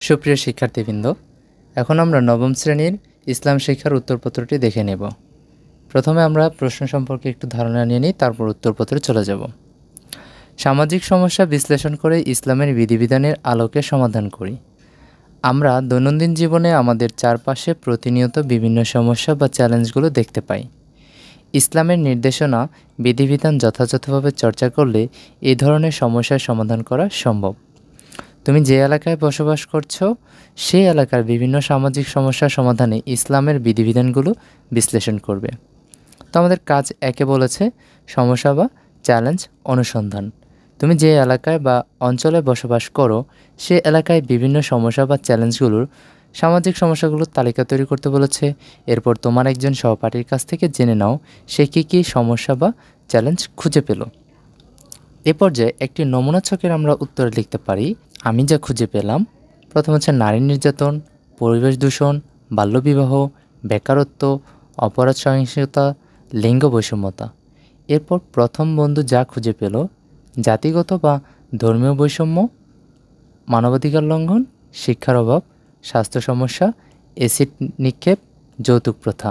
সুপ্রিয় শিক্ষার্থীবৃন্দ, এখন আমরা নবম শ্রেণীর ইসলাম শিক্ষার উত্তরপত্রটি দেখে নেব। প্রথমে আমরা প্রশ্ন সম্পর্কে একটু ধারণা নিয়ে নিই, তারপর উত্তরপত্রে চলে যাব। সামাজিক সমস্যা বিশ্লেষণ করে ইসলামের বিধিবিধানের আলোকে সমাধান করি। আমরা দৈনন্দিন জীবনে আমাদের চারপাশে প্রতিনিয়ত বিভিন্ন সমস্যা বা চ্যালেঞ্জগুলো দেখতে পাই। ইসলামের নির্দেশনা বিধিবিধান যথাযথভাবে চর্চা করলে এই ধরনের সমস্যার সমাধান করা সম্ভব। তুমি যে এলাকায় বসবাস করছো সেই এলাকার বিভিন্ন সামাজিক সমস্যার সমাধানে ইসলামের বিধিবিধানগুলো বিশ্লেষণ করবে। তো আমাদের কাজ একে বলেছে সমস্যা বা চ্যালেঞ্জ অনুসন্ধান। তুমি যে এলাকায় বা অঞ্চলে বসবাস করো সে এলাকায় বিভিন্ন সমস্যা বা চ্যালেঞ্জগুলোর সামাজিক সমস্যাগুলোর তালিকা তৈরি করতে বলেছে। এরপর তোমার একজন সহপাঠীর কাছ থেকে জেনে নাও সে কী সমস্যা বা চ্যালেঞ্জ খুঁজে পেল। এ পর্যায়ে একটি নমুনা ছকের আমরা উত্তরে লিখতে পারি। আমি যা খুঁজে পেলাম, প্রথম হচ্ছে নারী নির্যাতন, পরিবেশ দূষণ, বাল্যবিবাহ, বেকারত্ব, অপরাধ সহিংসতা, লিঙ্গ বৈষম্যতা। এরপর প্রথম বন্ধু যা খুঁজে পেল জাতিগত বা ধর্মীয় বৈষম্য, মানবাধিকার লঙ্ঘন, শিক্ষার অভাব, স্বাস্থ্য সমস্যা, অ্যাসিড নিক্ষেপ, যৌতুক প্রথা।